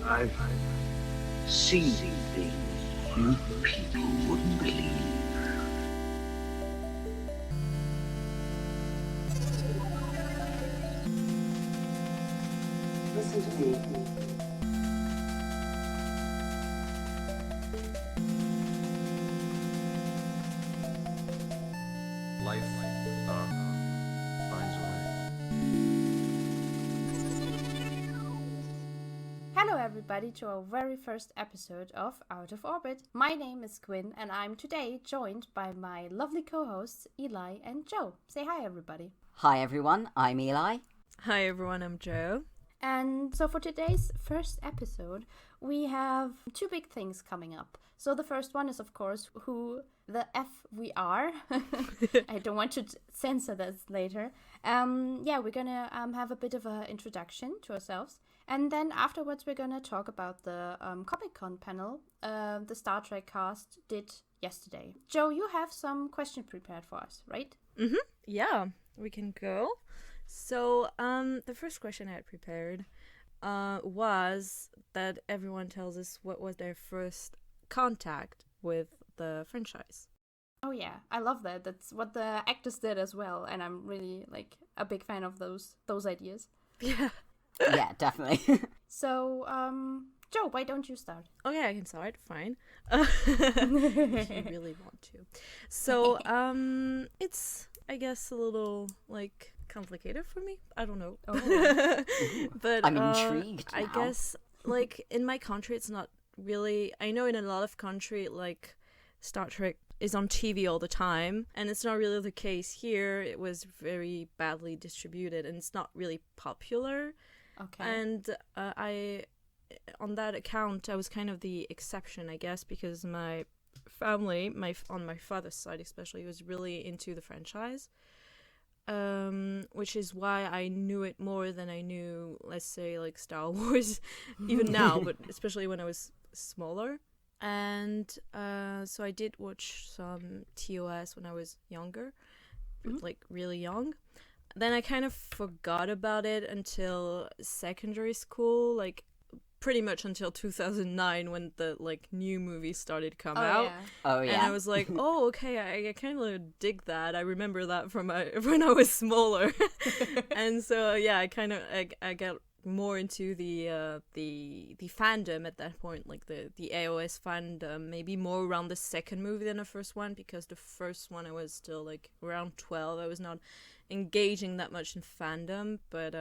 I've seen things you people wouldn't believe. Listen to me. Life finds a way. Hello everybody to our very first episode of Out of Orbit. My name is Gwyn and I'm today joined by my lovely co-hosts Eli and Joe. Say hi everybody. Hi everyone, I'm Eli. Hi everyone, I'm Joe. And so for today's first episode, we have two big things coming up. So the first one is, of course, who the F we are. I don't want to censor this later. We're gonna have a bit of an introduction to ourselves. And then afterwards, we're gonna talk about the Comic-Con panel the Star Trek cast did yesterday. Joe, you have some questions prepared for us, right? Mm-hmm. Yeah, we can go. So, the first question I had prepared was that everyone tells us what was their first contact with the franchise. Oh yeah, I love that. That's what the actors did as well, and I'm really a big fan of those if Yeah. Yeah, definitely. So, Joe, why don't you start? Okay, I can start. Fine. If you really want to. So, it's, I guess, a little, complicated for me. I don't know. Oh. But I'm intrigued I now. guess, in my country, it's not really... I know in a lot of country, Star Trek is on TV all the time, and it's not really the case here. It was very badly distributed, and it's not really popular. Okay. And on that account, I was kind of the exception, I guess, because my family, on my father's side especially, was really into the franchise, which is why I knew it more than I knew, let's say, Star Wars, even now, but especially when I was smaller. And so I did watch some TOS when I was younger, really young. Then I kind of forgot about it until secondary school, pretty much until 2009 when the new movies started to come out. Yeah. Oh yeah. And I was like, oh, okay, I kind of dig that. I remember that from when I was smaller. And so, yeah, I got more into the fandom at that point, the AOS fandom, maybe more around the second movie than the first one, because the first one I was still around 12. I was not engaging that much in fandom, but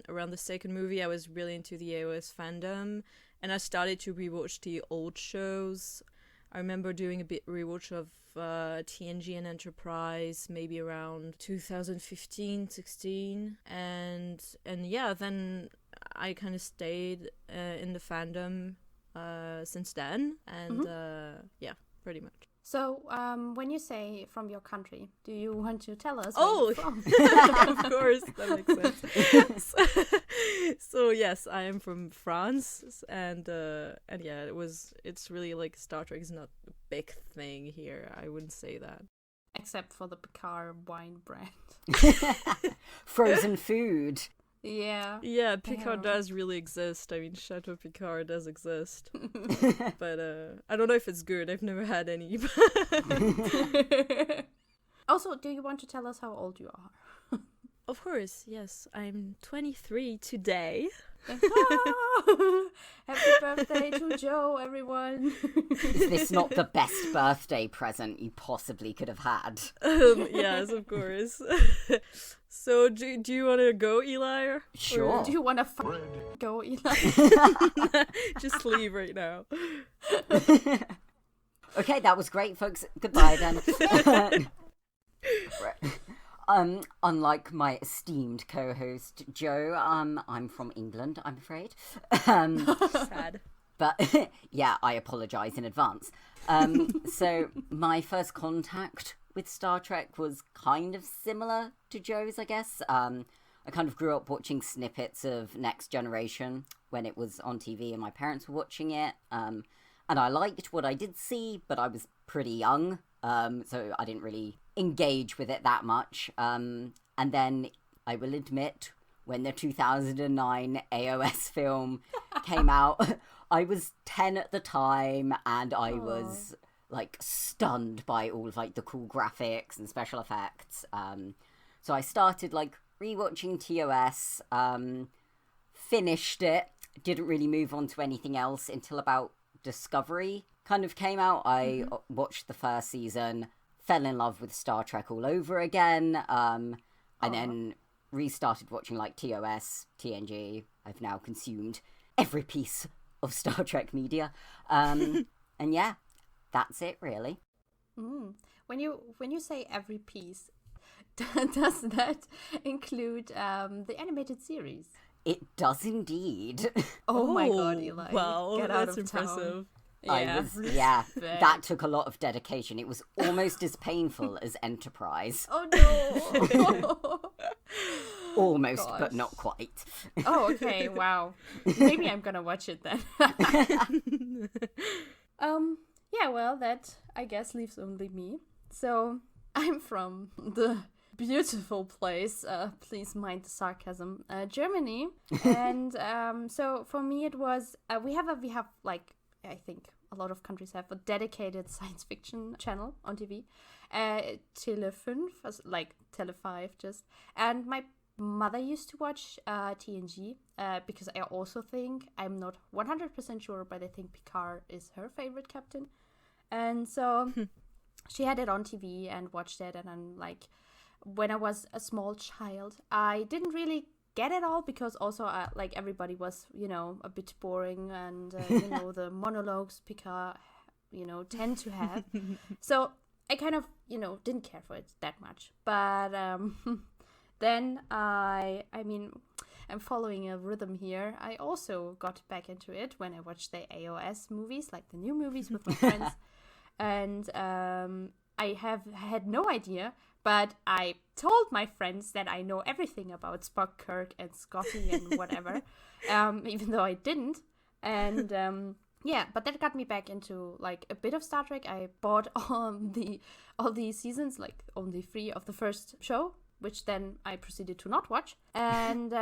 around the second movie I was really into the AOS fandom, and I started to rewatch the old shows. I remember doing a bit rewatch of TNG and Enterprise maybe around 2015-16, and yeah, then I kind of stayed in the fandom since then, and yeah, pretty much. So, when you say from your country, do you want to tell us Oh, where you're from? of course, that makes sense. So yes, I am from France, and yeah, it's really Star Trek is not a big thing here. I wouldn't say that. Except for the Picard wine brand. Frozen food. Yeah. Yeah, Picard does really exist. I mean, Chateau Picard does exist. But I don't know if it's good. I've never had any. Also, do you want to tell us how old you are? Of course, yes. I'm 23 today. Happy birthday to Joe, everyone. Is this not the best birthday present you possibly could have had? Yes, of course. So, do you want to go, Eli? Sure. Or do you want to go, Eli? Just leave right now. Okay, that was great, folks. Goodbye then. Unlike my esteemed co-host Joe, I'm from England, I'm afraid. Sad. But yeah, I apologise in advance. So my first contact with Star Trek was kind of similar to Joe's, I guess. I kind of grew up watching snippets of Next Generation when it was on TV and my parents were watching it. And I liked what I did see, but I was pretty young, so I didn't really engage with it that much. And then I will admit, when the 2009 AOS film came out. I was 10 at the time, and I was like stunned by all of like the cool graphics and special effects. So I started like rewatching TOS, finished it, didn't really move on to anything else until about Discovery kind of came out. I watched the first season, fell in love with Star Trek all over again, and then restarted watching like TOS, TNG. I've now consumed every piece of Star Trek media. And yeah, that's it really. When you say every piece, does that include the animated series? It does indeed. Oh my god, Eli. Wow, Get out that's of town. impressive. That took a lot of dedication. It was almost as painful as Enterprise. Oh no. Almost, Gosh. but not quite. Oh, okay, wow. Maybe I'm gonna watch it then. Yeah, well, that, I guess, leaves only me. So, I'm from the beautiful place, please mind the sarcasm, Germany. And so, for me, it was, we have like, I think a lot of countries have a dedicated science fiction channel on TV. Tele5, like Tele5 just. And my mother used to watch TNG because I also think, I'm not 100% sure, but I think Picard is her favorite captain. And so she had it on TV and watched it. And then, like, when I was a small child, I didn't really get it all because also, like, everybody was, a bit boring. And, the monologues Picard, tend to have. So I kind of, didn't care for it that much. But then I'm following a rhythm here. I also got back into it when I watched the AOS movies, like the new movies with my friends. And I have had no idea, but I told my friends that I know everything about Spock, Kirk, and Scotty and whatever, even though I didn't. And but that got me back into like a bit of Star Trek. I bought all the seasons, like only 3 of the first show, which then I proceeded to not watch, and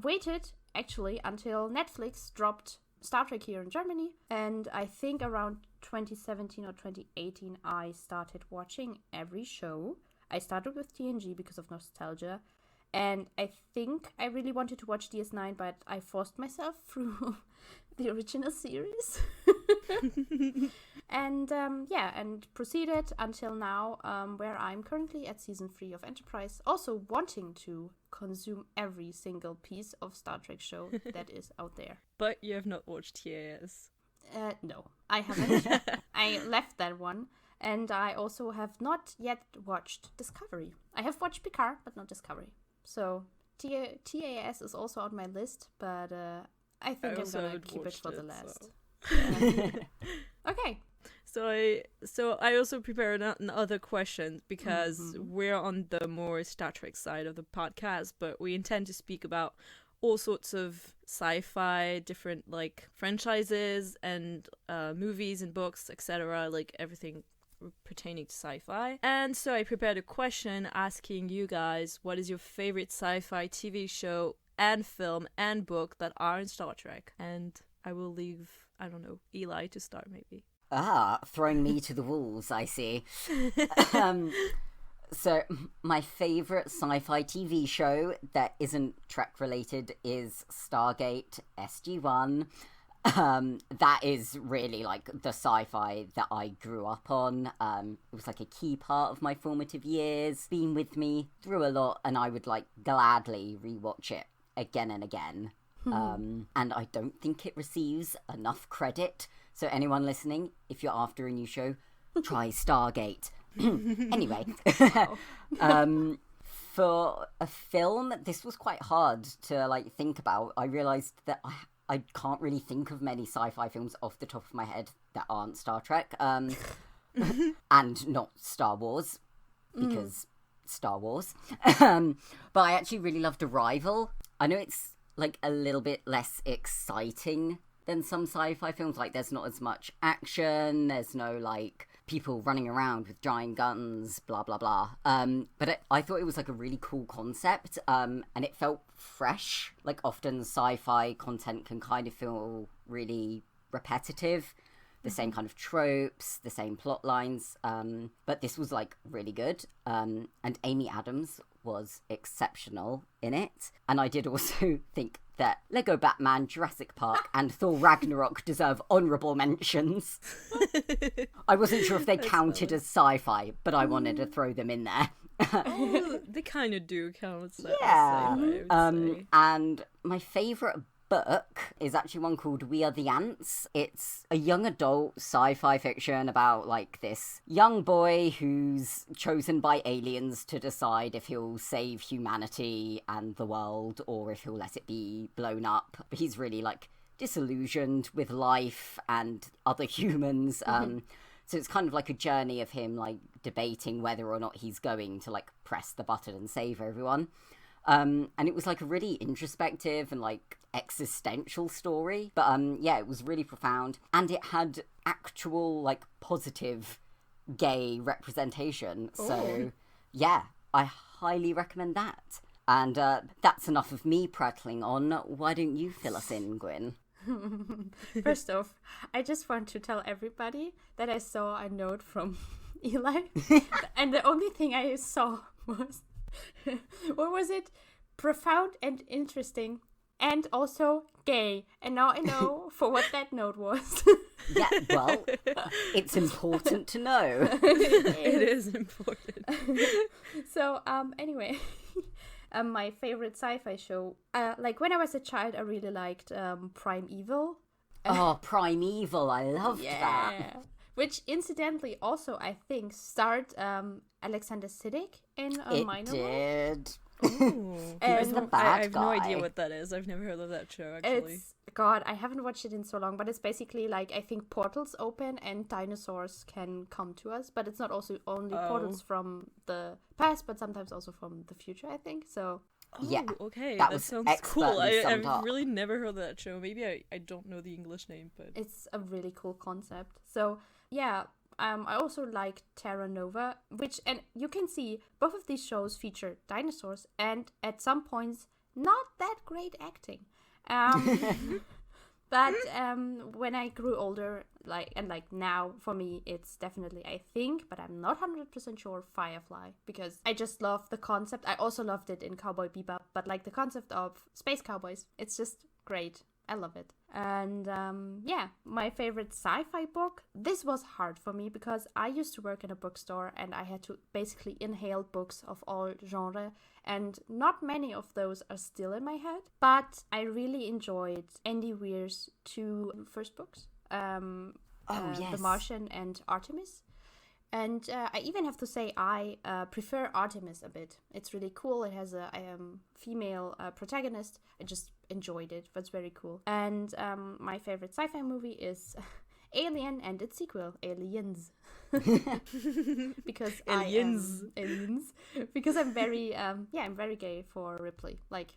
waited actually until Netflix dropped Star Trek here in Germany. And I think around 2017 or 2018 I started watching every show. I started with TNG because of nostalgia, and I think I really wanted to watch DS9, but I forced myself through the original series. And and proceeded until now, where I'm currently at season 3 of Enterprise, also wanting to consume every single piece of Star Trek show that is out there. But you have not watched TAS. No, I haven't. I left that one, and I also have not yet watched Discovery. I have watched Picard, but not Discovery. So TAS is also on my list, but I think I'm gonna keep it for the last. So. Yeah. Okay. So I also prepared another question because we're on the more Star Trek side of the podcast, but we intend to speak about all sorts of sci-fi, different like franchises and movies and books, etc., like everything pertaining to sci-fi. And so I prepared a question asking you guys, what is your favorite sci-fi TV show and film and book that are in Star Trek? And I will leave, I don't know, Eli to start maybe. Throwing me to the wolves, I see. So, my favourite sci-fi TV show that isn't Trek related is Stargate SG-1. That is really like the sci-fi that I grew up on. It was like a key part of my formative years, been with me through a lot, and I would like gladly rewatch it again and again. And I don't think it receives enough credit. So anyone listening, if you're after a new show, try Stargate. Anyway, for a film, this was quite hard to like think about. I realised that I can't really think of many sci-fi films off the top of my head that aren't Star Trek, and not Star Wars, because Star Wars. But I actually really loved Arrival. I know it's like a little bit less exciting than some sci-fi films. Like there's not as much action, there's no like people running around with giant guns, blah blah blah. But I thought it was like a really cool concept, and it felt fresh. Like often sci-fi content can kind of feel really repetitive, the same kind of tropes, the same plot lines, but this was like really good, and Amy Adams was exceptional in it. And I did also think that Lego Batman, Jurassic Park and Thor Ragnarok deserve honourable mentions. I wasn't sure if they counted as sci-fi, but I wanted to throw them in there. Oh, they kind of do count as sci-fi, Yeah. I would say. And my favourite book is actually one called We Are the Ants. It's a young adult sci-fi fiction about like this young boy who's chosen by aliens to decide if he'll save humanity and the world or if he'll let it be blown up. He's really like disillusioned with life and other humans. So it's kind of like a journey of him like debating whether or not he's going to like press the button and save everyone. And it was like a really introspective and like existential story, but yeah, it was really profound, and it had actual like positive gay representation. So yeah, I highly recommend that. And that's enough of me prattling on. Why don't you fill us in, Gwyn? First off, I just want to tell everybody that I saw a note from Eli, and the only thing I saw was, what was it? Profound and interesting, and also gay. And now I know for what that note was. Yeah, well, it's important to know. It is important. So, anyway, my favorite sci-fi show, like when I was a child, I really liked Primeval. Oh, Primeval, I loved that. Which incidentally also, I think, starred Alexander Siddig in It Minor did. Ooh. He was the bad I have no guy. idea what that is. I've never heard of that show, actually. God, I haven't watched it in so long, but it's basically like, I think portals open and dinosaurs can come to us, but it's not also only portals from the past, but sometimes also from the future, I think. So Yeah, okay, that that was sounds cool. expertly summed I've up. really never heard of that show. Maybe I don't know the English name, but it's a really cool concept. So yeah, I also like Terra Nova, which, and you can see both of these shows feature dinosaurs, and at some points not that great acting. But when I grew older, like now, for me, it's definitely, I think, but I'm not 100% sure, Firefly, because I just love the concept. I also loved it in Cowboy Bebop, but like the concept of space cowboys, it's just great. I love it. And yeah, my favorite sci-fi book. This was hard for me because I used to work in a bookstore and I had to basically inhale books of all genre, and not many of those are still in my head. But I really enjoyed Andy Weir's two first books, Yes. The Martian and Artemis. And I even have to say I prefer Artemis a bit. It's really cool. It has a female protagonist. I just enjoyed it. But it's very cool. And my favorite sci-fi movie is Alien and its sequel, Aliens. Because Aliens. Aliens. Because I'm very I'm very gay for Ripley. Like,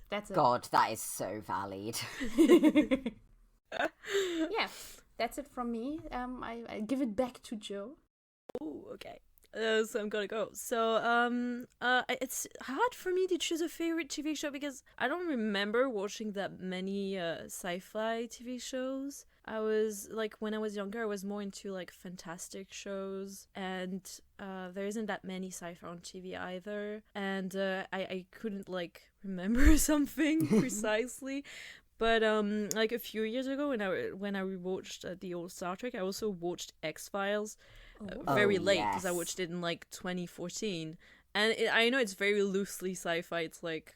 that's it. God, that is so valid. Yeah. That's it from me. I give it back to Joe. oh, okay. So I'm gonna go. So it's hard for me to choose a favorite TV show because I don't remember watching that many sci-fi TV shows. I was like, when I was younger, I was more into like fantastic shows, and there isn't that many sci-fi on TV either. And I couldn't like remember something precisely. But like a few years ago, when I rewatched the old Star Trek, I also watched X-Files very late because I yes. watched it in like 2014, and I know it's very loosely sci-fi. It's like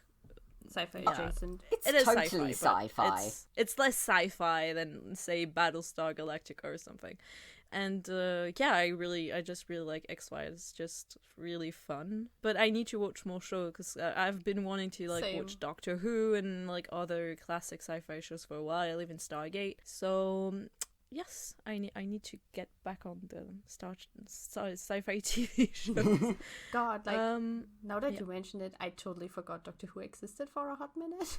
Sci-fi Yeah. adjacent. It's it is totally sci-fi, but it's less sci-fi than say Battlestar Galactica or something. And yeah, I just really like X-Files. It's just really fun. But I need to watch more shows because I've been wanting to like Same. watch Doctor Who and like other classic sci-fi shows for a while, even Stargate. So yes, I need to get back on the sci-fi TV shows. God, like now that yeah. you mentioned it, I totally forgot Doctor Who existed for a hot minute.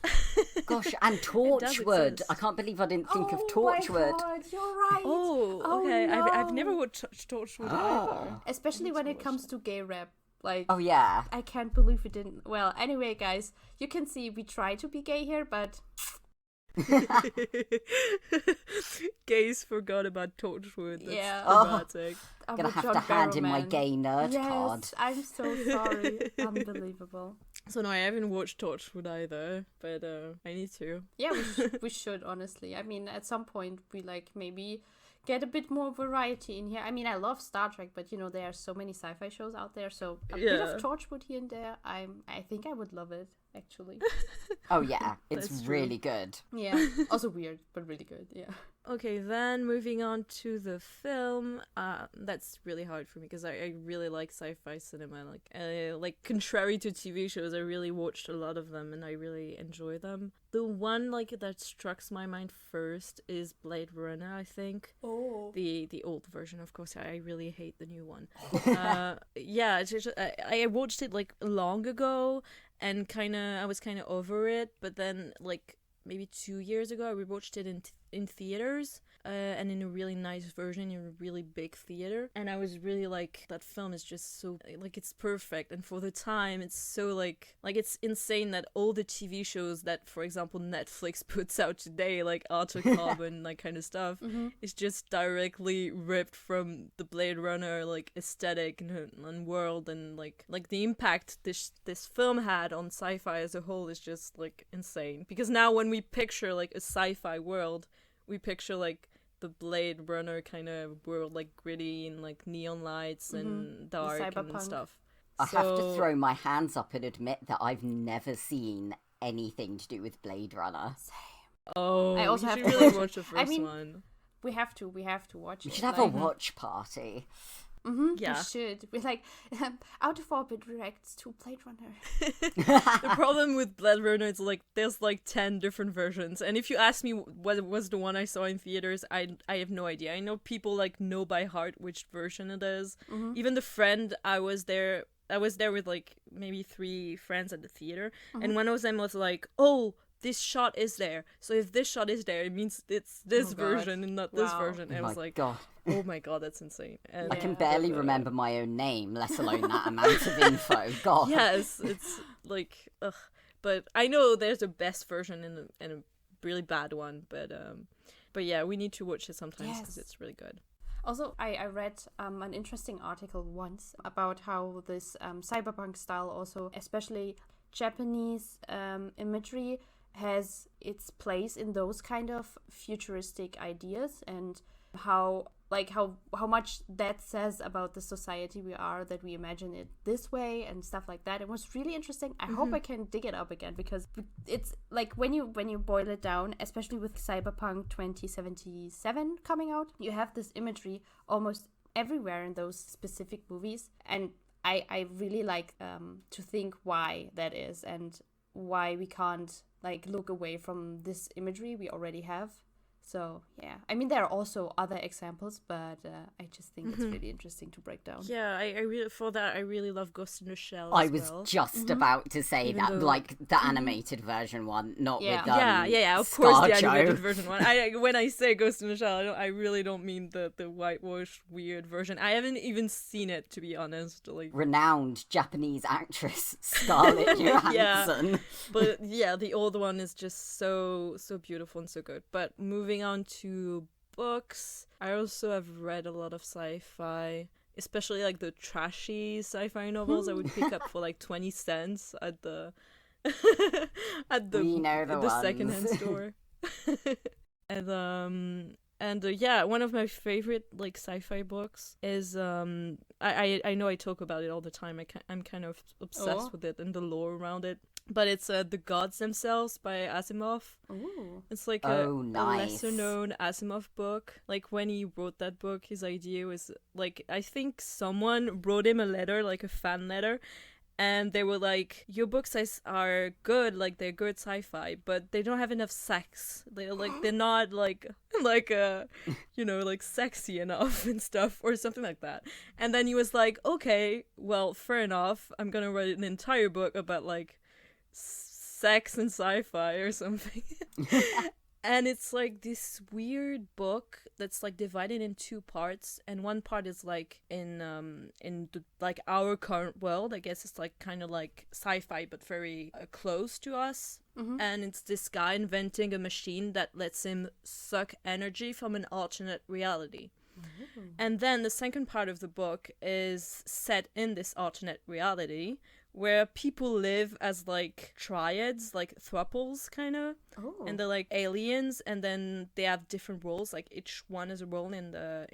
Gosh, and Torchwood. I can't believe I didn't think of Torchwood. Oh my God, you're right. Oh, okay. No. I've never watched Torchwood either. Especially when it comes to gay rap. Like, Oh yeah. I can't believe we didn't. Well, anyway, guys, you can see we try to be gay here, but Gays forgot about Torchwood. That's Yeah. dramatic. I'm Gonna a have John to hand in my Barrowman. gay nerd Yes, card. I'm so sorry. Unbelievable. So no, I haven't watched Torchwood either, but I need to. Yeah, we should, honestly. I mean, at some point, we like maybe get a bit more variety in here. I mean, I love Star Trek, but you know, there are so many sci-fi shows out there, so a bit Yeah. of Torchwood here and there, I think I would love it, actually. Oh yeah, it's That's true. really good. Yeah. Also weird, but really good, yeah. Okay, then moving on to the film. That's really hard for me because I really like sci-fi cinema. Like contrary to TV shows, I really watched a lot of them and I really enjoy them. The one like that struck my mind first is Blade Runner. I think Oh. the old version, of course. I really hate the new one. Yeah, it's just, I watched it like long ago and I was kind of over it. But then like maybe 2 years ago, I rewatched it in theaters, and in a really nice version in a really big theater, and I was really like, that film is just so like, it's perfect, and for the time it's so like it's insane that all the TV shows that, for example, Netflix puts out today, like Altered Carbon, like kind of stuff, is just directly ripped from the Blade Runner like aesthetic and world, and like the impact this film had on sci-fi as a whole is just like insane. Because now when we picture like a sci-fi world, we picture like the Blade Runner kind of world, like gritty and like neon lights and dark and cyberpunk stuff. I have to throw my hands up and admit that I've never seen anything to do with Blade Runner. Oh, I also you have should to really watch watch the first I mean, one. We have to watch We it. should have like, a watch party. Yeah. We should. We're like, Out of Orbit reacts to Blade Runner. The problem with Blade Runner is like there's like 10 different versions, and if you ask me what was the one I saw in theaters, I have no idea. I know people like know by heart which version it is. Even the friend I was there with like maybe 3 friends at the theater, and one of them was like, "Oh, this shot is there. So if this shot is there, it means it's this Oh, God. version and not this Wow. version." And I Oh was my like, god. "Oh my god, that's insane." And I can barely remember my own name, let alone that amount of info. God. Yes, it's like, ugh. But I know there's a best version and a really bad one. But yeah, we need to watch it sometimes because Yes. it's really good. Also, I read an interesting article once about how this cyberpunk style, also especially Japanese imagery, has its place in those kind of futuristic ideas, and how much that says about the society we are, that we imagine it this way and stuff like that. It was really interesting. I hope I can dig it up again, because it's like when you boil it down, especially with Cyberpunk 2077 coming out, you have this imagery almost everywhere in those specific movies, and I really like to think why that is, and why we can't like look away from this imagery we already have. So yeah, I mean, there are also other examples, but I just think it's really interesting to break down. Yeah, I really love Ghost in the Shell. I as was well. just about to say Even that, though- like the animated version one, not Yeah. with Yeah, of course the Scarjo. animated version one. When I say Ghost in the Shell, I really don't mean the whitewashed weird version. I haven't even seen it, to be honest. Like, Renowned Japanese actress Scarlett Johansson. but yeah, the old one is just so beautiful and so good. But moving on to books, I also have read a lot of sci-fi, especially like the trashy sci-fi novels I would pick up for like 20 cents at the We know the ones. secondhand store. And yeah, one of my favorite like sci-fi books is I know I talk about it all the time. I'm kind of obsessed with it and the lore around it. But it's The Gods Themselves by Asimov. Ooh. It's like Oh, a nice. lesser known Asimov book. Like when he wrote that book, his idea was like, I think someone wrote him a letter, like a fan letter, and they were like, your books are good, like they're good sci-fi, but they don't have enough sex. They're not like like sexy enough and stuff or something like that. And then he was like, okay, well, fair enough. I'm gonna write an entire book about like sex and sci-fi or something. And it's like this weird book that's like divided in two parts, and one part is like in the, like our current world. I guess it's like kind of like sci-fi but very close to us. And it's this guy inventing a machine that lets him suck energy from an alternate reality. And then the second part of the book is set in this alternate reality, where people live as like triads, like thruples kind of. And they're like aliens, and then they have different roles, like each one is a role in the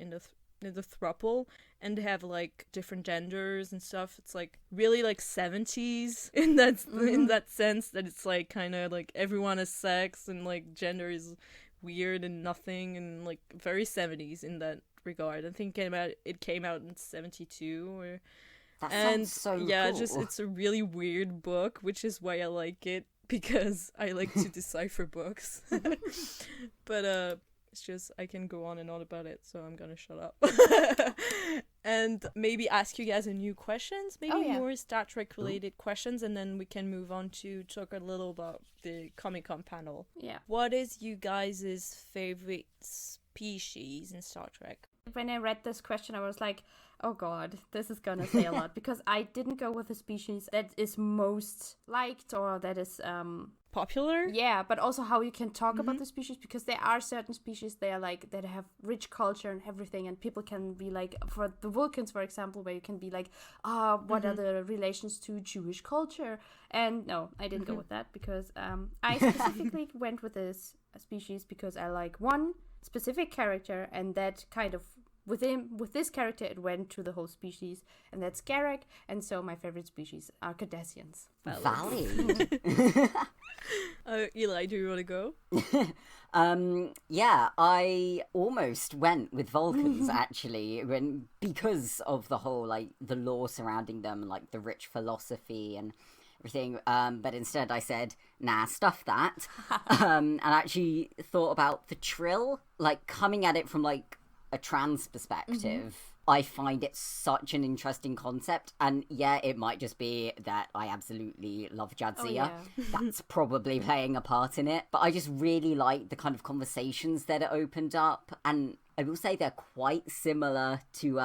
thruple, and they have like different genders and stuff. It's like really like 70s in that sense, that it's like kind of like everyone has sex and like gender is weird and nothing, and like very 70s in that regard. I think it came out in 72 or That sounds so yeah, cool. just it's a really weird book, which is why I like it, because I like to decipher books. But it's just I can go on and on about it, so I'm gonna shut up. And maybe ask you guys a new questions, maybe more Star Trek related questions, and then we can move on to talk a little about the Comic-Con panel. Yeah. What is you guys' favorite species in Star Trek? When I read this question, I was like, oh god, this is gonna say a lot, because I didn't go with the species that is most liked or that is Popular? yeah, but also how you can talk about the species, because there are certain species they are like that have rich culture and everything, and people can be like, for the Vulcans for example, where you can be like, what are the relations to Jewish culture? And no, I didn't go with that, because I specifically went with this species because I like one specific character, and that kind of with this character it went to the whole species, and that's Garak. And so my favorite species are Cardassians. Valid. Eli, do you want to go? Yeah, I almost went with Vulcans actually, because of the whole like the lore surrounding them and like the rich philosophy and everything. But instead I said, nah, stuff that. And actually thought about the Trill, like coming at it from like a trans perspective. I find it such an interesting concept, and yeah, it might just be that I absolutely love Jadzia. That's probably playing a part in it, but I just really like the kind of conversations that it opened up, and I will say they're quite similar to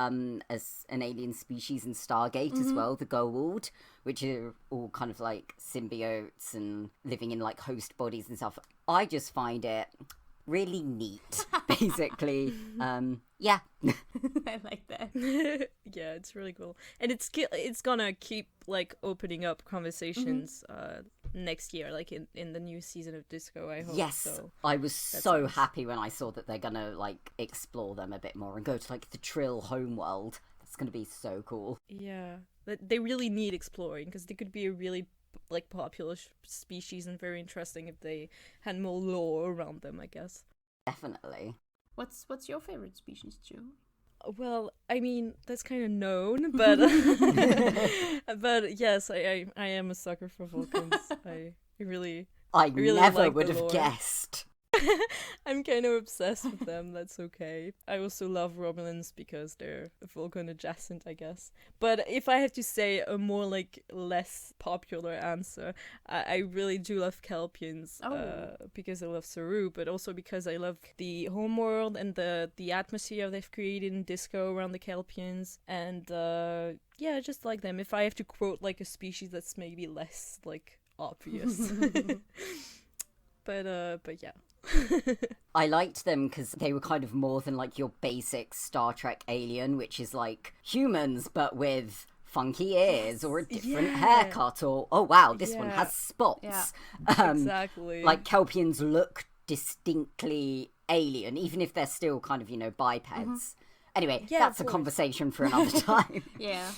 as an alien species in Stargate as well, the Goa'uld, which are all kind of like symbiotes and living in like host bodies and stuff. I just find it really neat, basically. Yeah. I like that. Yeah, it's really cool, and it's gonna keep like opening up conversations next year, like in the new season of Disco, I hope. Yes, so I was so happy when I saw that they're gonna like explore them a bit more and go to like the Trill homeworld. That's gonna be so cool. Yeah, they really need exploring, because they could be a really like popular species and very interesting if they had more lore around them, I guess. Definitely. What's your favorite species, Joe? Well, I mean, that's kind of known, but but yes, I am a sucker for Vulcans. I really never like would the have lore. guessed. I'm kind of obsessed with them. That's okay. I also love Romulans because they're Vulcan adjacent, I guess. But if I have to say a more like less popular answer, I really do love Kelpians because I love Saru, but also because I love the homeworld and the atmosphere they've created in Disco around the Kelpians, and yeah, I just like them. If I have to quote like a species that's maybe less like obvious. But yeah. I liked them because they were kind of more than like your basic Star Trek alien, which is like humans but with funky ears or a different haircut, or oh wow, this one has spots. Exactly. Like Kelpians look distinctly alien, even if they're still kind of, you know, bipeds. Anyway, that's a conversation for another time. Yeah.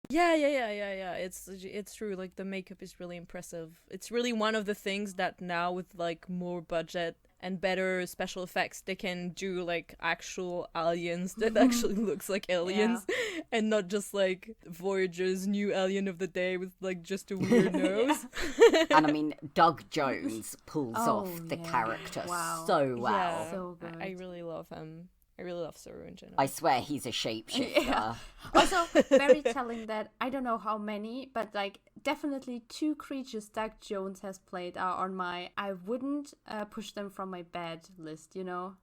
Yeah. It's true. Like the makeup is really impressive. It's really one of the things that now with like more budget and better special effects, they can do like actual aliens that actually looks like aliens, and not just like Voyager's new alien of the day with like just a weird nose. And I mean, Doug Jones pulls off the character so well. Yeah, So good. I really love him. I really love Saru in general. I swear he's a shapeshifter. Yeah. Also, very telling that I don't know how many, but like definitely 2 creatures Doug Jones has played are on my I wouldn't push them from my bed list, you know?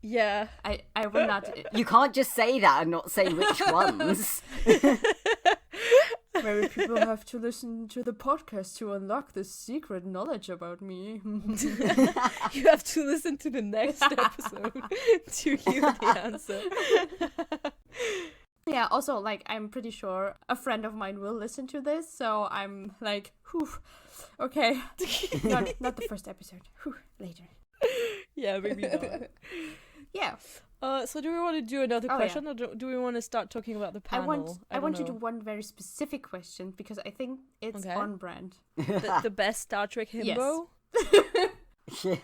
Yeah. I would not. You can't just say that and not say which ones. Maybe people have to listen to the podcast to unlock the secret knowledge about me. You have to listen to the next episode to hear the answer. Yeah, also, like, I'm pretty sure a friend of mine will listen to this, so I'm like, whew, okay. Not the first episode. Whew, later. Yeah, maybe not. Yeah. So do we want to do another question, yeah. or do we want to start talking about the panel? I want to do one very specific question, because I think it's on brand. The best Star Trek himbo? Yeah.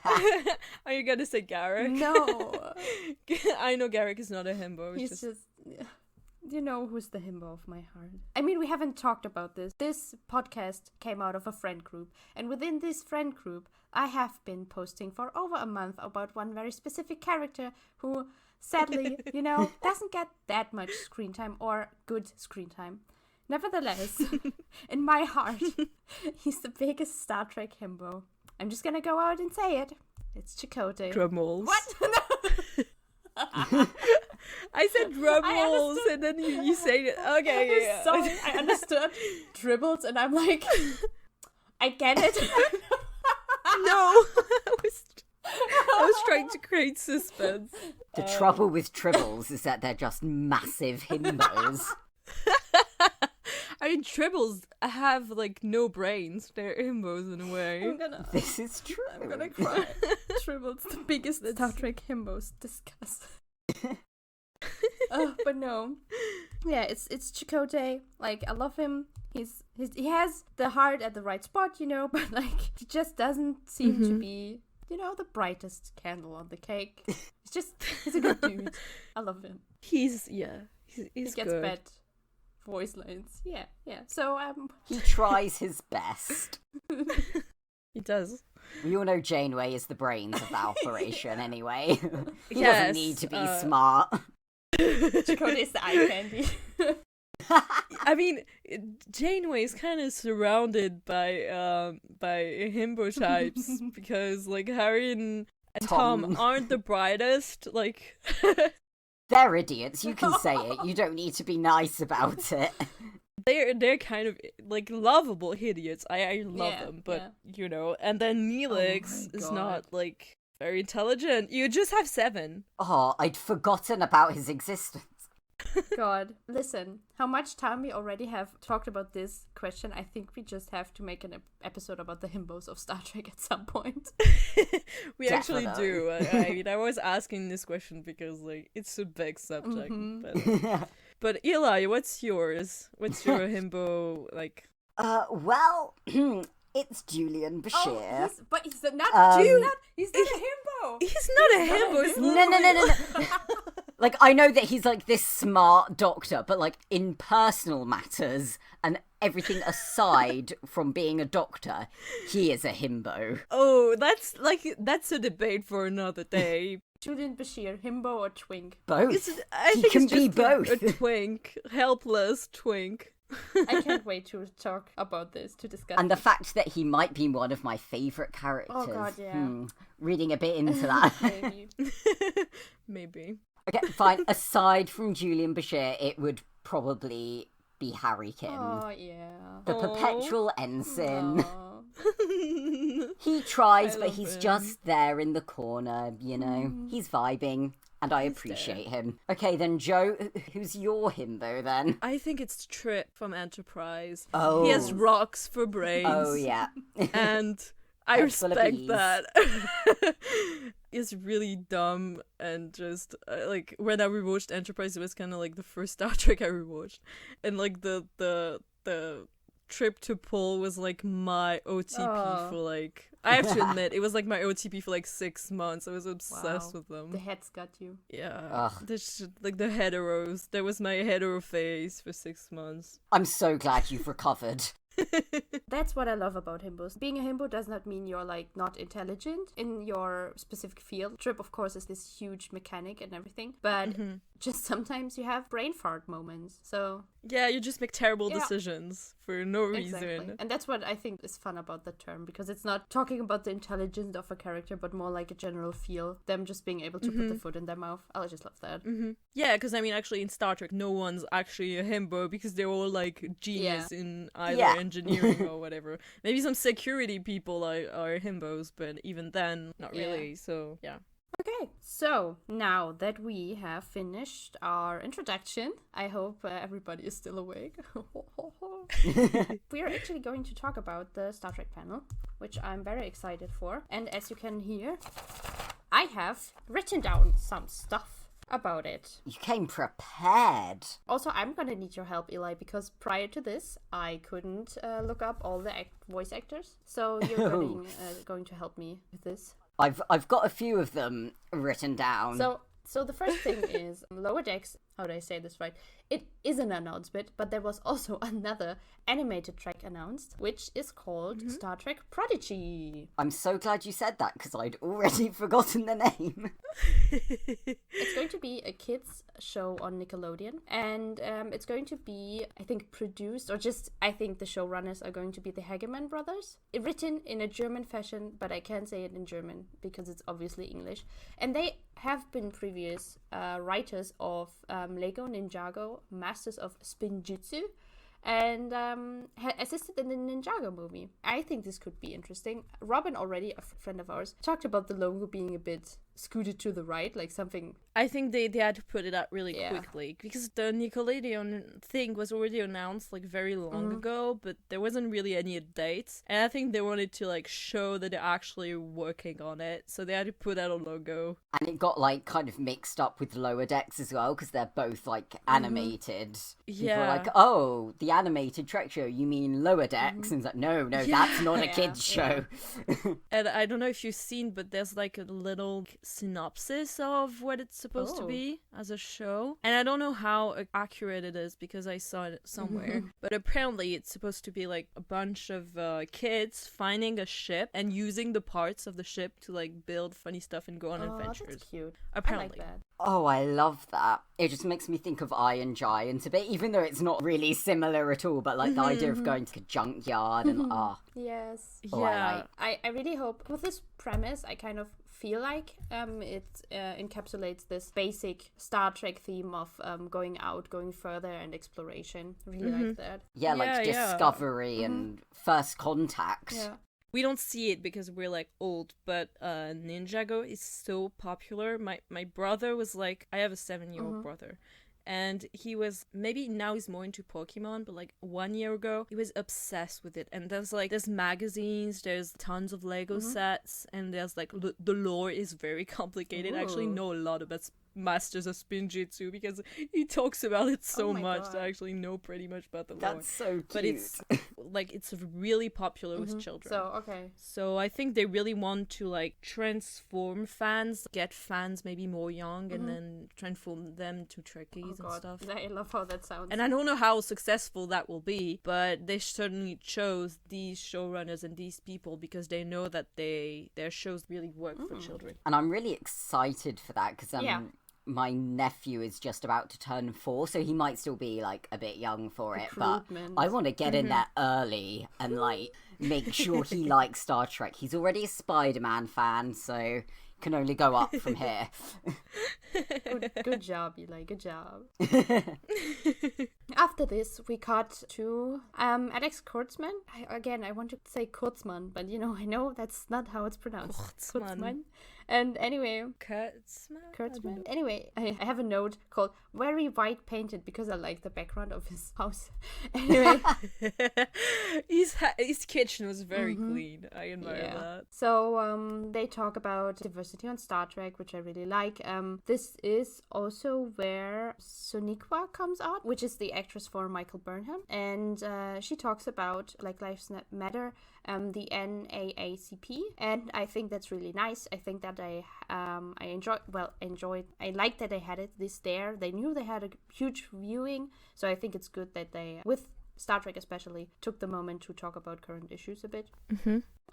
Are you gonna say Garrick? No. I know Garrick is not a himbo. He's just... You know who's the himbo of my heart. I mean, we haven't talked about this. This podcast came out of a friend group. And within this friend group, I have been posting for over a month about one very specific character who, sadly, you know, doesn't get that much screen time or good screen time. Nevertheless, in my heart, he's the biggest Star Trek himbo. I'm just gonna go out and say it. It's Chakotay. Drumrolls. What? I said drum rolls, and then you say it. Okay, yeah. Sorry, I understood Tribbles, and I'm like, I get it. No, I was trying to create suspense. The trouble with Tribbles is that they're just massive himbos. I mean, Tribbles have like no brains. They're himbos in a way. This is true. I'm gonna cry. Tribbles, the biggest Star Trek himbos. Discuss. But no, yeah, it's Chakotay. Like, I love him. He has the heart at the right spot, you know, but like he just doesn't seem to be, you know, the brightest candle on the cake. He's a good dude. I love him. He's He gets good. bad voice lines. Yeah. So He tries his best. He does. We all know Janeway is the brains of the operation anyway. He Yes, doesn't need to be smart. Chakotay's the eye candy. I mean, Janeway is kind of surrounded by himbo types because like Harry and Tom aren't the brightest. Like They're idiots. You can say it. You don't need to be nice about it. they're kind of like lovable idiots. I love them, but you know. And then Neelix is not like very intelligent. You just have 7. Oh, I'd forgotten about his existence. God, listen, how much time we already have talked about this question. I think we just have to make an episode about the himbos of Star Trek at some point. We actually Definitely. do. I mean, I was asking this question because like it's a big subject. But Eli, what's yours? What's your himbo like? Well, it's Julian Bashir. He's not Julian. He's not a himbo. He's not a himbo. He's No. Like, I know that he's like this smart doctor, but like in personal matters and everything aside from being a doctor, he is a himbo. Oh, that's a debate for another day. Julian Bashir, himbo or twink? Both. I He think can it's be just both. a twink, helpless twink. I can't wait to talk about this, to discuss And the this. fact that he might be one of my favourite characters. Oh God, yeah. Reading a bit into that. Maybe. Maybe. Okay, fine. Aside from Julian Bashir, it would probably be Harry Kim. Oh, yeah. The perpetual ensign. Aw. He tries, I but love he's him. just there in the corner, you know. He's vibing, and I appreciate him. Okay, then, Joe, who's your himbo, then? I think it's Trip from Enterprise. Oh. He has rocks for brains. Oh, yeah. And I Head full of respect bees. that. It's really dumb and just like when I rewatched Enterprise, it was kind of like the first Star Trek I rewatched, and like the trip to Pole was like my OTP for like, I have to admit, it was like my OTP for like 6 months. I was obsessed with them. The heads got you. Yeah. Like the heteros. That was my hetero phase for 6 months. I'm so glad you've recovered. That's what I love about himbos. Being a himbo does not mean you're like not intelligent in your specific field. Trip, of course, is this huge mechanic and everything, but just sometimes you have brain fart moments. So yeah, you just make terrible decisions for no reason. Exactly. And that's what I think is fun about the term, because it's not talking about the intelligence of a character, but more like a general feel. Them just being able to put the foot in their mouth. I just love that. Yeah, because I mean, actually in Star Trek, no one's actually a himbo because they're all like genius in either engineering or whatever. Maybe some security people are himbos, but even then, not really. So, yeah. Okay, so now that we have finished our introduction, I hope everybody is still awake. We are actually going to talk about the Star Trek panel, which I'm very excited for. And as you can hear, I have written down some stuff about it. You came prepared. Also, I'm gonna need your help, Eli, because prior to this, I couldn't look up all the voice actors. So you're going to help me with this. I've got a few of them written down. So the first thing is Lower Decks. How do I say this right? It is an announcement, but there was also another animated track announced, which is called Star Trek Prodigy. I'm so glad you said that, because I'd already forgotten the name. It's going to be a kids show on Nickelodeon, and it's going to be, I think, produced, or just, I think the showrunners are going to be the Hageman brothers. Written in a German fashion, but I can't say it in German because it's obviously English. And they have been previous writers of Lego Ninjago, Masters of Spinjitzu, and assisted in the Ninjago movie. I think this could be interesting. Robin, already a friend of ours, talked about the logo being a bit scooted to the right, like something. I think they had to put it up really quickly, because the Nickelodeon thing was already announced like very long ago, but there wasn't really any dates, and I think they wanted to like show that they're actually working on it, so they had to put out a logo. And it got like kind of mixed up with Lower Decks as well, because they're both like animated. People were like, oh, the animated Trek show, you mean Lower Decks? And it's like, no, that's not a kids show. And I don't know if you've seen, but there's like a little synopsis of what it's supposed to be as a show, and I don't know how accurate it is because I saw it somewhere, but apparently it's supposed to be like a bunch of kids finding a ship and using the parts of the ship to like build funny stuff and go on adventures. That's cute. Apparently. I like that. Oh, I love that. It just makes me think of Iron Giant a bit, even though it's not really similar at all, but like the idea of going to a junkyard and Yes. Yeah. I really hope with this premise, I kind of feel like it encapsulates this basic Star Trek theme of going out, going further, and exploration. Really like that. Yeah, like discovery and first contact. Yeah. We don't see it because we're like old, but Ninjago is so popular. My brother was like, I have a 7-year-old brother, and he was, maybe now he's more into Pokemon, but like 1 year ago he was obsessed with it. And there's magazines, there's tons of Lego sets, and there's like the lore is very complicated. I actually know a lot about Masters of Spinjitzu because he talks about it so much that I actually know pretty much about the lore. That's so cute. But it's like it's really popular with children. So I think they really want to like transform fans, get fans maybe more young, and then transform them to Trekkies and stuff. I love how that sounds. And I don't know how successful that will be, but they certainly chose these showrunners and these people because they know that their shows really work for children. And I'm really excited for that because my nephew is just about to turn 4, so he might still be like a bit young for it, but I want to get in there early and like make sure he likes Star Trek. He's already a Spider-Man fan, so can only go up from here. Good job, Eli. Good job. After this, we cut to Alex Kurtzman. I want to say Kurtzman, but I know that's not how it's pronounced. Kurtzman. And anyway, Kurtzman? Anyway, I have a note called "very white painted" because I like the background of his house. Anyway, his kitchen was very clean. I admire that. So they talk about diversity on Star Trek, which I really like. This is also where Sonequa comes out, which is the actress for Michael Burnham, and she talks about Black Lives Matter, the NAACP, and I think that's really nice. I think that I enjoyed. I like that they had this there. They knew they had a huge viewing, so I think it's good that they, with Star Trek especially, took the moment to talk about current issues a bit.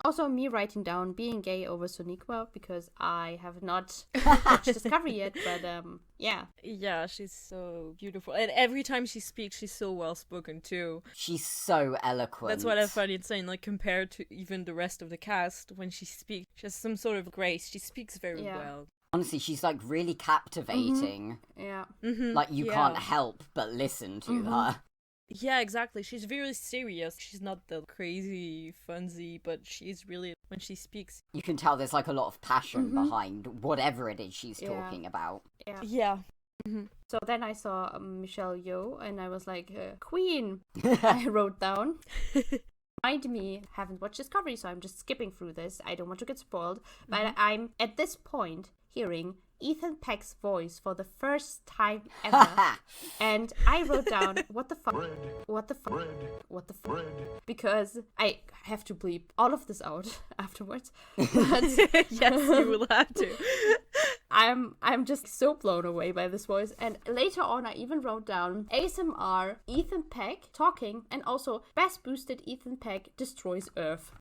Also, me writing down being gay over Sonequa because I have not watched Discovery yet, but yeah. Yeah, she's so beautiful. And every time she speaks, she's so well-spoken too. She's so eloquent. That's what I find insane, like, compared to even the rest of the cast, when she speaks, she has some sort of grace. She speaks very well. Honestly, she's, like, really captivating. Yeah. Like, you can't help but listen to her. Yeah, exactly. She's very serious. She's not the crazy funsy, but she's really, when she speaks, you can tell there's like a lot of passion behind whatever it is she's talking about. Yeah. So then I saw Michelle Yeoh, and I was like, Queen. I wrote down. Mind me, haven't watched Discovery, so I'm just skipping through this. I don't want to get spoiled, but I'm at this point hearing Ethan Peck's voice for the first time ever. And I wrote down, what the fuck? What the fuck? What the fuck? Because I have to bleep all of this out afterwards. But yes, you will have to. I'm just so blown away by this voice. And later on, I even wrote down ASMR Ethan Peck talking, and also best boosted Ethan Peck destroys Earth.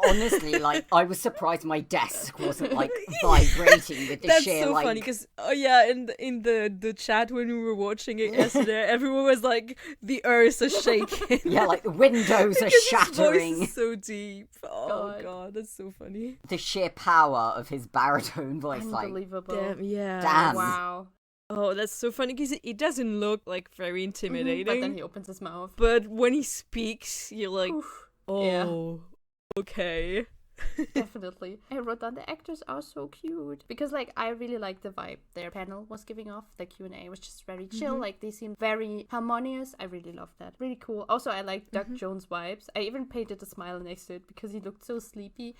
Honestly, like, I was surprised my desk wasn't like vibrating with the That's sheer so like. funny because in the chat when we were watching it yesterday, everyone was like, the earth is shaking. Yeah, like the windows are shattering. His voice is so deep. Oh god, that's so funny. The sheer power of his baritone voice, Unbelievable. Damn, yeah. Damn. Wow. Oh, that's so funny because it doesn't look like very intimidating. But then he opens his mouth. But when he speaks, you're like, Oof. oh, okay. Definitely. I wrote down the actors are so cute because, like, I really like the vibe their panel was giving off. The Q&A was just very chill. Like, they seemed very harmonious. I really loved that. Really cool. Also, I like Doug Jones vibes. I even painted a smile next to it because he looked so sleepy.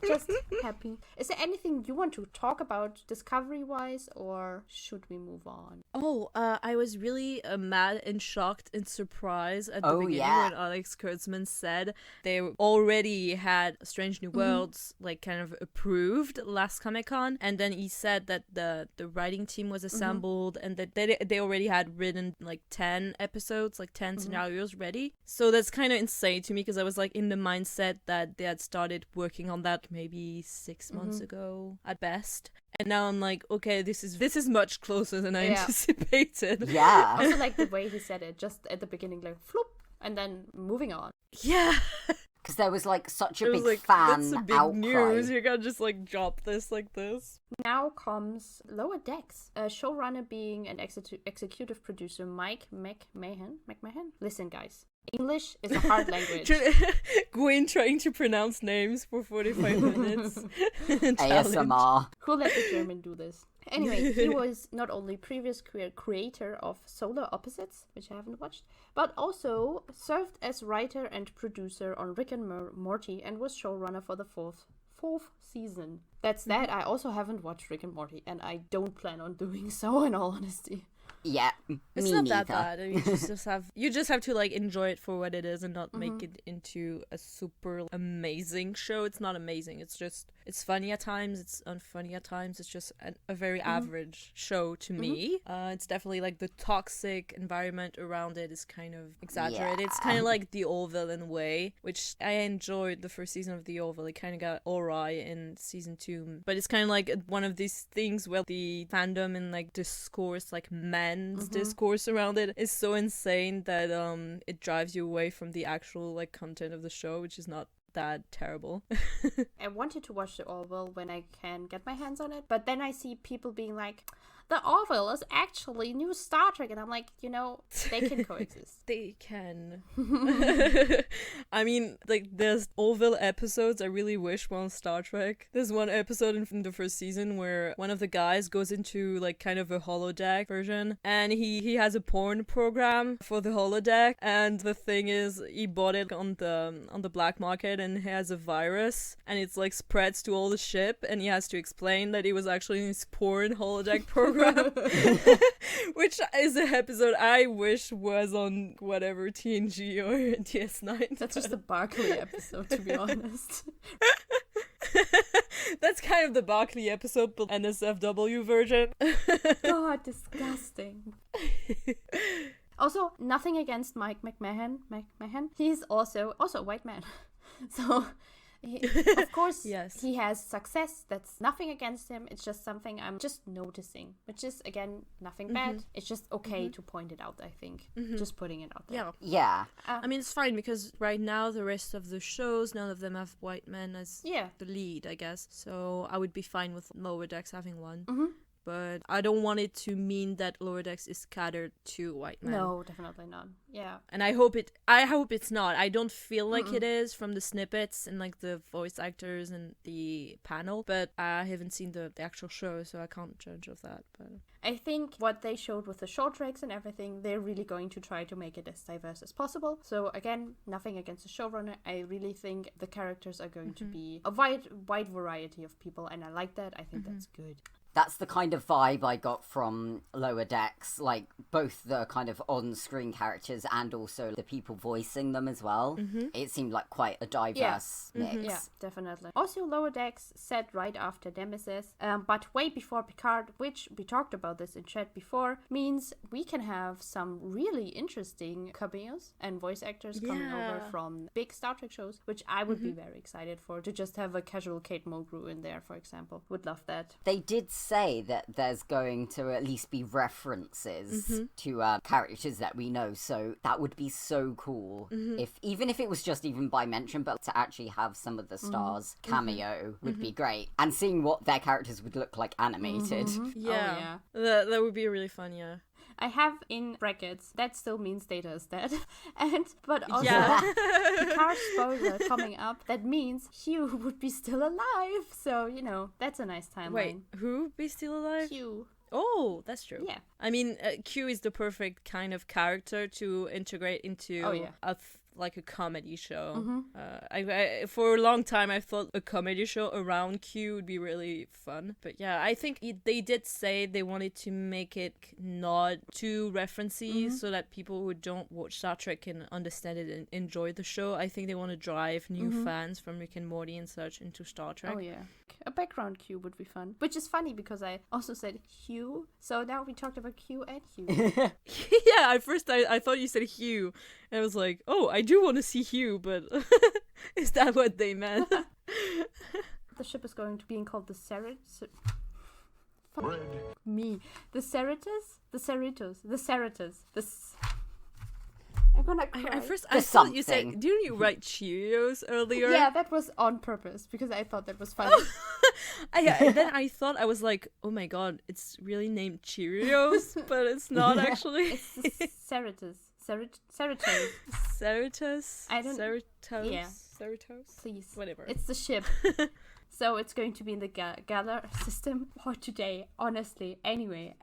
Just happy. Is there anything you want to talk about Discovery-wise, or should we move on? Oh, I was really mad and shocked and surprised at the beginning when Alex Kurtzman said they already had Strange New Worlds like kind of approved last Comic-Con, and then he said that the writing team was assembled and that they already had written like 10 episodes, like 10 scenarios ready. So that's kind of insane to me because I was like in the mindset that they had started working on that maybe 6 months ago at best. And now I'm like, okay, this is much closer than I anticipated. Yeah. Also, like the way he said it, just at the beginning, like, floop, and then moving on. Yeah. Because there was like such a big like, fan that's a big outcry. news. You can't just like drop this like this. Now comes Lower Decks, a showrunner being an executive producer, Mike McMahon. Listen, guys, English is a hard language. Gwyn trying to pronounce names for 45 minutes. ASMR. Who let the German do this? Anyway, he was not only previous creator of Solar Opposites, which I haven't watched, but also served as writer and producer on Rick and Morty and was showrunner for the fourth season. That's that. I also haven't watched Rick and Morty, and I don't plan on doing so, in all honesty. Yeah, it's me not neither. that bad. I mean, you just have to like enjoy it for what it is and not make it into a super amazing show. It's not amazing. It's funny at times. It's unfunny at times. It's just a very average show to me. It's definitely like the toxic environment around it is kind of exaggerated. Yeah. It's kind of like the Orville in a way, which I enjoyed the first season of the Orville. It kind of got alright in season 2, but it's kind of like one of these things where the fandom and like discourse, like men's discourse around it is so insane that it drives you away from the actual like content of the show, which is not that terrible. I wanted to watch the Orville when I can get my hands on it, but then I see people being like, the Orville is actually new Star Trek. And I'm like, they can coexist. They can. I mean, like, there's Orville episodes I really wish were on Star Trek. There's one episode in the first season where one of the guys goes into, like, kind of a holodeck version, and he has a porn program for the holodeck, and the thing is, he bought it on the black market, and it has a virus, and it's, like, spreads to all the ship, and he has to explain that he was actually in his porn holodeck program. Which is an episode I wish was on whatever, TNG or DS9. That's just the Barclay episode, to be honest. That's kind of the Barclay episode, but NSFW version. God, disgusting. Also, nothing against Mike McMahon. He's also a white man. So, of course, yes. He has success. That's nothing against him. It's just something I'm just noticing, which is, again, nothing bad. It's just okay to point it out, I think. Just putting it out there. Yeah. Yeah. I mean, it's fine because right now the rest of the shows, none of them have white men as the lead, I guess. So I would be fine with Lower Decks having one. But I don't want it to mean that Lower Decks is catered to white men. No, definitely not. Yeah. And I hope it's not. I don't feel like it is from the snippets and like the voice actors and the panel, but I haven't seen the actual show, so I can't judge of that. But I think what they showed with the short tracks and everything, they're really going to try to make it as diverse as possible. So again, nothing against the showrunner. I really think the characters are going to be a wide variety of people, and I like that. I think that's good. That's the kind of vibe I got from Lower Decks, like both the kind of on-screen characters and also the people voicing them as well. It seemed like quite a diverse mix. Yeah, definitely. Also, Lower Decks set right after Nemesis, but way before Picard, which we talked about this in chat before, means we can have some really interesting cameos and voice actors coming over from big Star Trek shows, which I would be very excited for, to just have a casual Kate Mulgrew in there, for example. Would love that. They did say that there's going to at least be references to characters that we know, so that would be so cool. Even if it was just even by mention, but to actually have some of the stars cameo would be great. And seeing what their characters would look like animated. yeah. That would be really fun, yeah. I have in brackets, that still means Data is dead. But also, Picard spoiler coming up, that means Hugh would be still alive. So, that's a nice timeline. Wait, who be still alive? Hugh. Oh, that's true. Yeah. I mean, Q is the perfect kind of character to integrate into like a comedy show. I for a long time I thought a comedy show around Q would be really fun, but yeah, I think they did say they wanted to make it not too referencey, so that people who don't watch Star Trek can understand it and enjoy the show. I think they want to drive new fans from Rick and Morty and such into Star Trek. Oh yeah, a background Q would be fun, which is funny because I also said Hugh, so now we talked about Q and Hugh. Yeah, at first I thought you said Hugh, and I was like, oh, I do want to see Hugh, but is that what they meant? The ship is going to be called the Cerritos. The Cerritos. I'm gonna cry. At first I thought you said, didn't you write Cheerios earlier? Yeah, that was on purpose because I thought that was funny. And then I thought, I was like, oh my god, it's really named Cheerios, but it's not actually. It's the Cerritos. Cerritos? I don't... Cerritos? Yeah. Cerritos? Please. Whatever. It's the ship. So it's going to be in the Gather system for today, honestly. Anyway.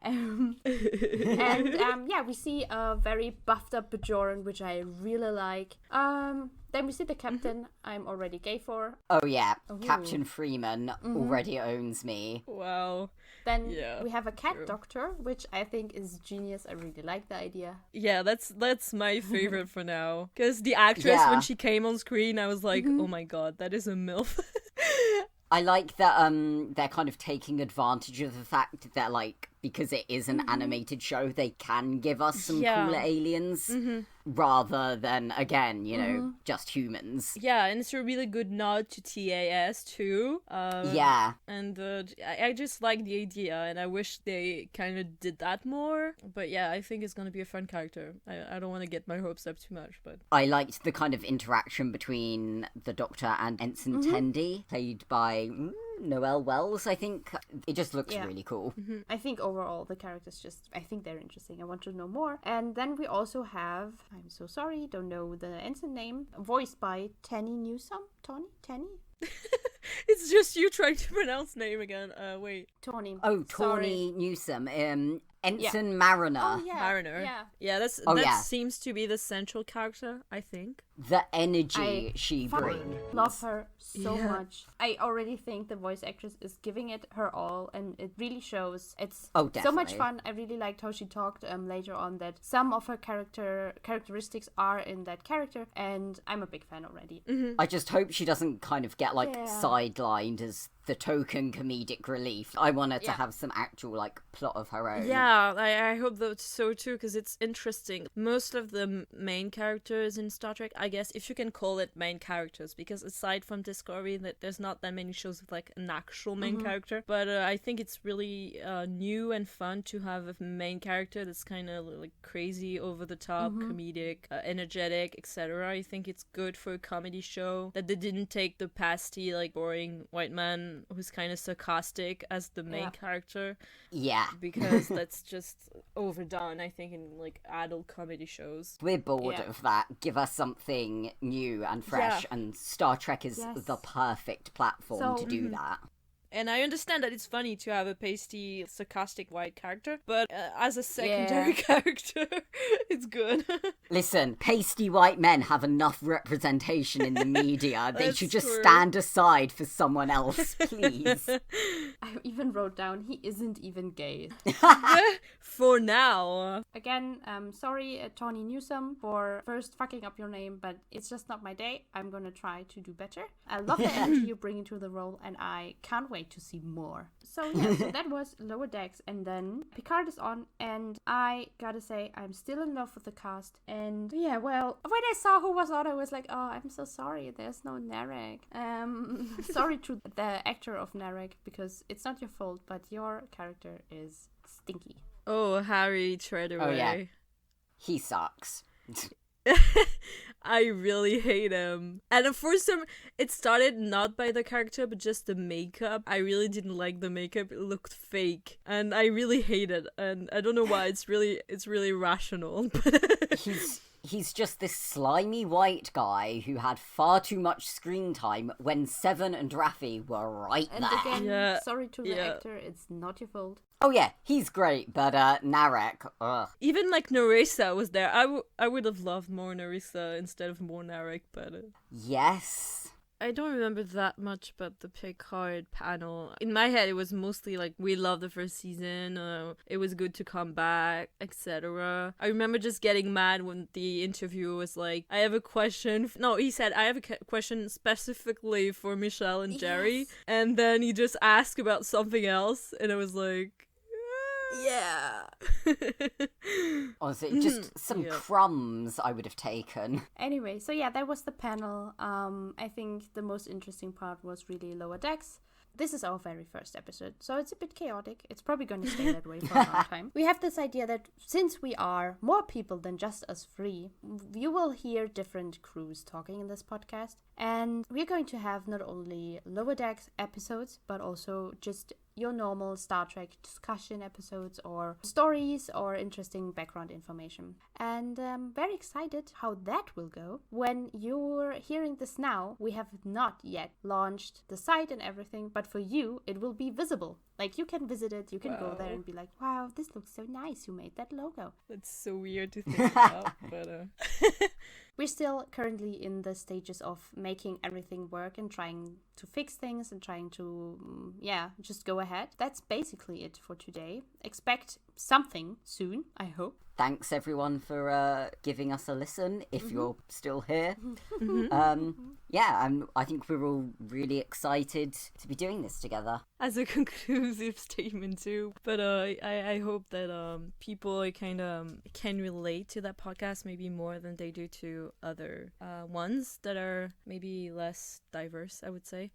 We see a very buffed up Bajoran, which I really like. Then we see the captain I'm already gay for. Oh yeah, Captain Freeman already owns me. Wow. Then we have a cat doctor, which I think is genius. I really like the idea. Yeah, that's my favorite for now. Because the actress, when she came on screen, I was like, oh my god, that is a MILF. I like that they're kind of taking advantage of the fact that, like, because it is an animated show, they can give us some cooler aliens rather than, again, just humans. Yeah, and it's a really good nod to TAS too. Yeah. And I just like the idea, and I wish they kind of did that more. But yeah, I think it's going to be a fun character. I don't want to get my hopes up too much, but... I liked the kind of interaction between the Doctor and Ensign Tendi, played by... Noelle Wells, I think. It just looks really cool. I think overall the characters I think they're interesting. I want to know more. And then we also have, I'm so sorry, don't know the ensign name, voiced by Tanny Newsome. Tanny? It's just you trying to pronounce name again. Wait. Tawny. Oh, Sorry. Tawny Newsome. Ensign Mariner. Oh, yeah. Mariner. Yeah. Yeah, that seems to be the central character, I think. The energy she fucking brings. love her so much. I already think the voice actress is giving it her all, and it really shows. It's so much definitely. fun. I really liked how she talked later on that some of her characteristics are in that character, and I'm a big fan already. I just hope she doesn't kind of get sidelined as the token comedic relief. I want her to have some actual plot of her own. Yeah, I hope that's so too, because it's interesting. Most of the main characters in Star Trek, I guess, if you can call it main characters, because aside from Discovery, that there's not that many shows with an actual main character. But I think it's really new and fun to have a main character that's kind of crazy, over the top, comedic, energetic, etc. I think it's good for a comedy show that they didn't take the pasty, boring white man who's kind of sarcastic as the main character. Yeah. Because that's just overdone, I think, in adult comedy shows. We're bored of that. Give us something new and fresh, and Star Trek is the perfect platform to do that. And I understand that it's funny to have a pasty, sarcastic white character, but as a secondary character, it's good. Listen, pasty white men have enough representation in the media. They should just true. stand aside for someone else, please. I even wrote down he isn't even gay. For now. Again, sorry, Tawny Newsome, for first fucking up your name, but it's just not my day. I'm gonna try to do better. I love the energy you bring into the role, and I can't wait to see more. So so that was Lower Decks, and then Picard is on, and I gotta say, I'm still in love with the cast. And well, when I saw who was on, I was like, oh, I'm so sorry, there's no Narek. Sorry to the actor of Narek, because it's not your fault, but your character is stinky. Oh, Harry Treadaway. Oh, yeah. He sucks. I really hate him. And for some, it started not by the character, but just the makeup. I really didn't like the makeup. It looked fake, and I really hate it. And I don't know why. It's really rational. He's just this slimy white guy who had far too much screen time when Seven and Raffi were right and there. Again, sorry to the actor, it's not your fault. Oh yeah, he's great, but Narek, ugh. Even Nerissa was there. I would have loved more Nerissa instead of more Narek, but... Yes. I don't remember that much about the Picard panel. In my head, it was mostly we loved the first season, it was good to come back, etc. I remember just getting mad when the interviewer was like, I have a question. No, he said, I have a question specifically for Michelle and Jerry. Yes. And then he just asked about something else, and I was like, yeah. Honestly, just some crumbs I would have taken. Anyway, so that was the panel. I think the most interesting part was really Lower Decks. This is our very first episode, so it's a bit chaotic. It's probably going to stay that way for a long time. We have this idea that since we are more people than just us three, you will hear different crews talking in this podcast. And we're going to have not only Lower Decks episodes, but also just your normal Star Trek discussion episodes or stories or interesting background information. And I'm very excited how that will go. When you're hearing this now, we have not yet launched the site and everything, but for you, it will be visible. You can visit it, you can go there and be like, wow, this looks so nice, you made that logo. That's so weird to think about, but... We're still currently in the stages of making everything work and trying to fix things and trying to, just go ahead. That's basically it for today. Expect something soon, I hope. Thanks everyone for giving us a listen, if you're still here. I think we're all really excited to be doing this together. As a conclusive statement too, but I hope that people kind of can relate to that podcast maybe more than they do to other ones that are maybe less diverse, I would say.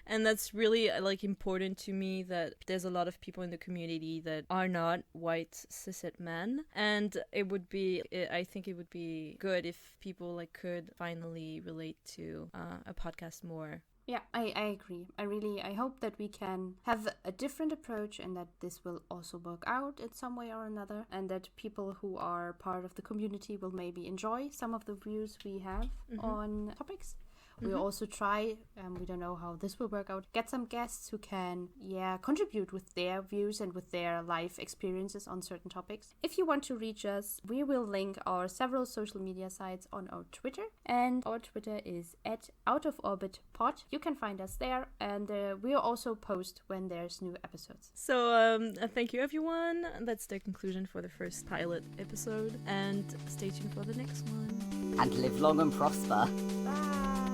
And that's really important to me, that there's a lot of people in the community that are not white cis-het men, and I think it would be good if people could finally relate to a podcast more. Yeah, I agree. I hope that we can have a different approach and that this will also work out in some way or another, and that people who are part of the community will maybe enjoy some of the views we have on topics. We'll also try, we don't know how this will work out, get some guests who can, contribute with their views and with their life experiences on certain topics. If you want to reach us, we will link our several social media sites on our Twitter, and our Twitter is @OutOfOrbitPod. You can find us there, and we'll also post when there's new episodes. So, thank you, everyone. That's the conclusion for the first pilot episode, and stay tuned for the next one. And live long and prosper. Bye!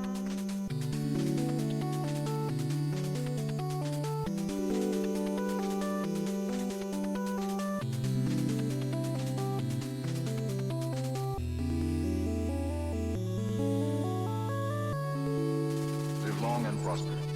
Live long and prosper.